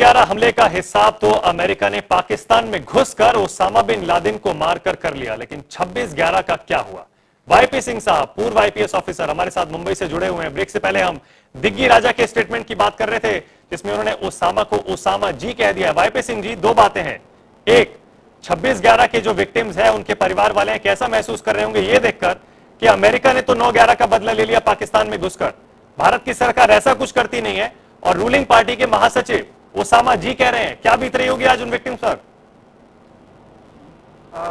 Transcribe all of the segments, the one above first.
11 हमले का हिसाब तो अमेरिका ने पाकिस्तान में घुसकर ओसामा बिन लादेन को मारकर कर लिया, लेकिन 26/11 का क्या हुआ? वाईपी सिंह साहब, पूर्व आईपीएस ऑफिसर, हमारे साथ मुंबई से जुड़े हुए हैं। ब्रेक से पहले हम दिग्गी राजा के स्टेटमेंट की बात कर रहे थे, जिसमें उन्होंने ओसामा को ओसामा जी कह दिया। वाईपी सिंह जी, दो बातें हैं। एक, 26/11 के जो विक्टिम्स हैं उनके परिवार वाले हैं, कैसा महसूस कर रहे होंगे ये देखकर कि अमेरिका ने तो 9/11 का बदला ले लिया पाकिस्तान में घुसकर, भारत की सरकार ऐसा कुछ करती नहीं है, और रूलिंग पार्टी के महासचिव ओसामा जी कह रहे हैं। क्या बीत रही होगी आज उन विक्टिम्स पर?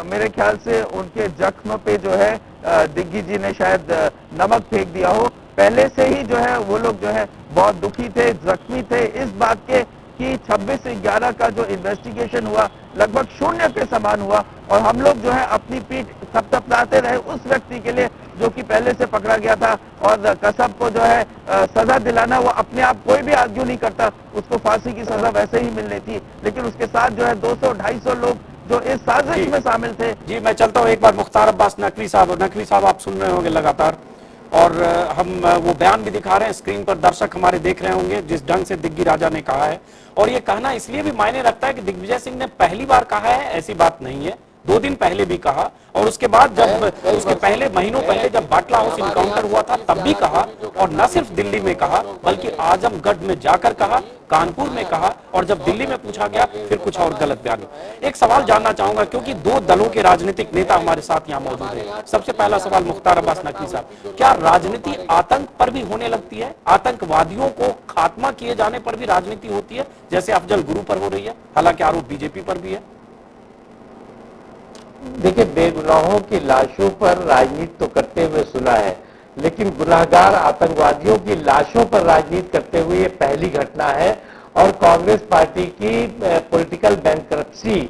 मेरे ख्याल से उनके जख्म पे जो है दिग्गी जी ने शायद नमक फेंक दिया हो। पहले से ही जो है वो लोग जो है बहुत दुखी थे, जख्मी थे इस बात के कि 26/11 का जो इन्वेस्टिगेशन हुआ लगभग शून्य के समान हुआ, और हम लोग जो है अपनी पीठ थपथपाते रहे उस व्यक्ति के लिए जो कि पहले से पकड़ा गया था, और कसब को जो है सजा दिलाना, वो अपने आप कोई भी आर्ग्यू नहीं करता, उसको फांसी की सजा वैसे ही मिलनी थी, लेकिन उसके साथ जो है 200-250 लोग जो इस साजिश में शामिल थे। जी, मैं चलता हूँ एक बार मुख्तार अब्बास नकवी साहब आप सुन रहे होंगे लगातार, और हम वो बयान भी दिखा रहे हैं स्क्रीन पर, दर्शक हमारे देख रहे होंगे जिस ढंग से दिग्गी राजा ने कहा है। और ये कहना इसलिए भी मायने रखता है कि दिग्विजय सिंह ने पहली बार कहा है, ऐसी बात नहीं है, 2 दिन पहले भी कहा, और उसके बाद जब उसके पहले महीनों पहले जब बाटला हाउस इनकाउंटर हुआ था तब भी कहा, और न सिर्फ दिल्ली में कहा बल्कि आजमगढ़ में जाकर कहा, कानपुर में कहा, और जब दिल्ली में पूछा गया फिर कुछ और गलत बयान। एक सवाल जानना चाहूंगा क्योंकि 2 दलों के राजनीतिक नेता हमारे साथ यहाँ मौजूद हैं। सबसे पहला सवाल मुख्तार अब्बास नकवी साहब, क्या राजनीति आतंक पर भी होने लगती है? आतंकवादियों को खात्मा किए जाने पर भी राजनीति होती है, जैसे अफजल गुरु पर हो रही है, हालांकि आरोप बीजेपी पर भी है? देखिए, बेगुनाहों की लाशों पर राजनीति तो करते हुए सुना है, लेकिन गुनाहगार आतंकवादियों की लाशों पर राजनीति करते हुए ये पहली घटना है, और कांग्रेस पार्टी की पॉलिटिकल बैंकरप्सी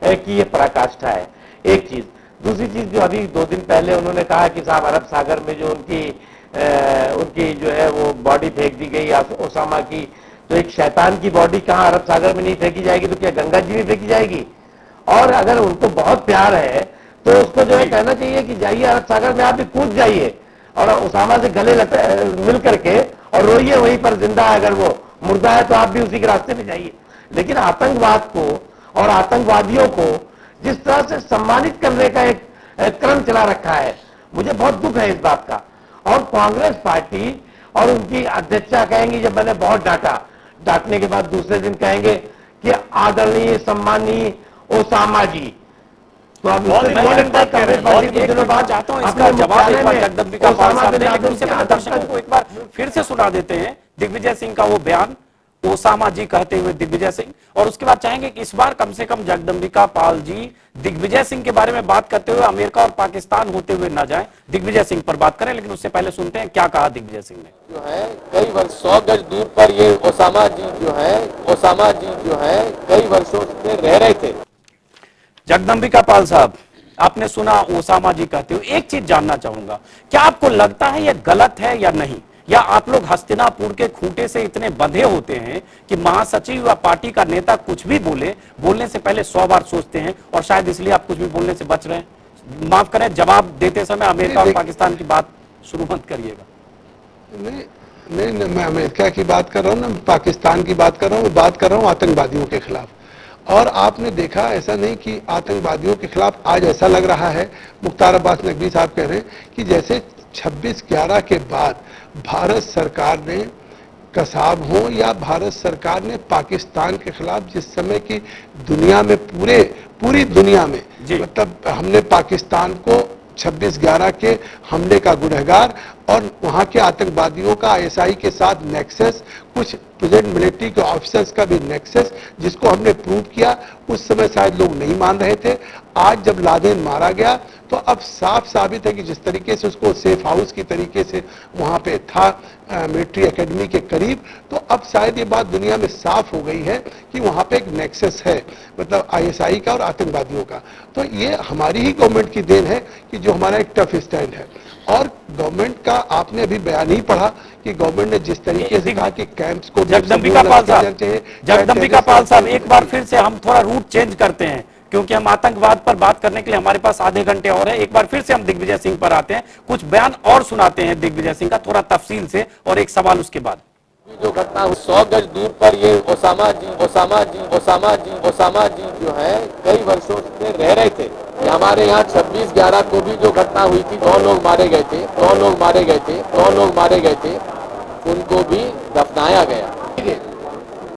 की ये पराकाष्ठा है। एक चीज। दूसरी चीज, जो अभी 2 दिन पहले उन्होंने कहा कि साहब अरब सागर में जो उनकी जो है वो बॉडी फेंक दी गई ओसामा की, तो एक शैतान की बॉडी कहाँ अरब सागर में नहीं फेंकी जाएगी तो क्या गंगा जी में फेंकी जाएगी? और अगर उनको बहुत प्यार है तो उसको जो है कहना चाहिए कि जाइए अरब सागर में, आप भी कूद जाइए और ओसामा से गले मिल करके और रोइए वहीं पर जिंदा है, अगर वो मुर्दा है तो आप भी उसी के रास्ते में जाइए। लेकिन आतंकवाद को और आतंकवादियों को जिस तरह से सम्मानित करने का एक क्रम चला रखा है, मुझे बहुत दुख है इस बात का। और कांग्रेस पार्टी और उनकी अध्यक्षा कहेंगी जब मैंने बहुत डांटने के बाद दूसरे दिन कहेंगे कि आदरणीय सम्मानीय ओसामा जी, तो अब चाहता हूं इसका जवाब एक बार जगदम्बिका पाल साहब ने, लेकिन उससे पहले दर्शकों को एक बार फिर से सुना देते हैं दिग्विजय सिंह का वो बयान, ओसामा जी कहते हुए दिग्विजय सिंह, और उसके बाद चाहेंगे कि इस बार कम से कम जगदम्बिका पाल जी दिग्विजय सिंह के बारे में बात करते हुए अमेरिका और पाकिस्तान होते हुए ना जाएं, दिग्विजय सिंह पर बात करें। लेकिन उससे पहले सुनते हैं क्या कहा दिग्विजय सिंह ने। जो है कई वर्ष 100 गज दूर पर ये ओसामा जी जो है कई वर्षों से रह रहे थे। जगदम्बिका पाल साहब, आपने सुना ओसामा जी कहते हुए, एक चीज जानना चाहूंगा, क्या आपको लगता है यह गलत है या नहीं, या आप लोग हस्तिनापुर के खूंटे से इतने बंधे होते हैं कि महासचिव या पार्टी का नेता कुछ भी बोलने से पहले 100 बार सोचते हैं, और शायद इसलिए आप कुछ भी बोलने से बच रहे हैं? माफ करें, जवाब देते समय अमेरिका और पाकिस्तान की बात शुरू मत करिएगा। नहीं, मैं अमेरिका की बात कर रहा हूँ, ना पाकिस्तान की बात कर रहा हूँ, बात कर रहा हूँ आतंकवादियों के खिलाफ। और आपने देखा, ऐसा नहीं कि आतंकवादियों के खिलाफ आज ऐसा लग रहा है, मुख्तार अब्बास नकवी साहब कह रहे हैं कि जैसे 26/11 के बाद भारत सरकार ने कसाब हो या भारत सरकार ने पाकिस्तान के खिलाफ जिस समय की दुनिया में पूरी दुनिया में, मतलब हमने पाकिस्तान को 26/11 के हमले का गुनहगार और वहां के आतंकवादियों का आईएसआई के साथ नेक्सस, कुछ प्रेजेंट मिलिट्री के ऑफिसर्स का भी नेक्सस, जिसको हमने प्रूव किया, उस समय शायद लोग नहीं मान रहे थे। आज जब लादेन मारा गया तो अब साफ साबित है कि जिस तरीके से उसको सेफ हाउस की तरीके से वहां पे था मिलिट्री एकेडमी के करीब, तो अब शायद ये बात दुनिया में साफ हो गई है कि वहां पे एक नेक्सस है, मतलब आईएसआई का और आतंकवादियों का। तो ये हमारी ही गवर्नमेंट की देन है कि जो हमारा एक टफ स्टैंड है। और गवर्नमेंट का आपने अभी बयान ही पढ़ा कि गवर्नमेंट ने जिस तरीके से कहा कि कैंप्स को जगदम्बिका पाल साहब, एक बार फिर से हम थोड़ा रूट चेंज करते हैं, क्योंकि हम आतंकवाद पर बात करने के लिए हमारे पास आधे घंटे और है। एक बार फिर से हम दिग्विजय सिंह पर आते हैं, कुछ बयान और सुनाते हैं दिग्विजय सिंह का थोड़ा तफसील से, और एक सवाल उसके बाद। जो घटना 100 गज दूर पर ये ओसामा जी जो है कई वर्षों से रह रहे थे। ये हमारे यहाँ 26/11 को भी जो घटना हुई थी, 9 लोग मारे गए थे, उनको भी दफनाया गया। ठीक है।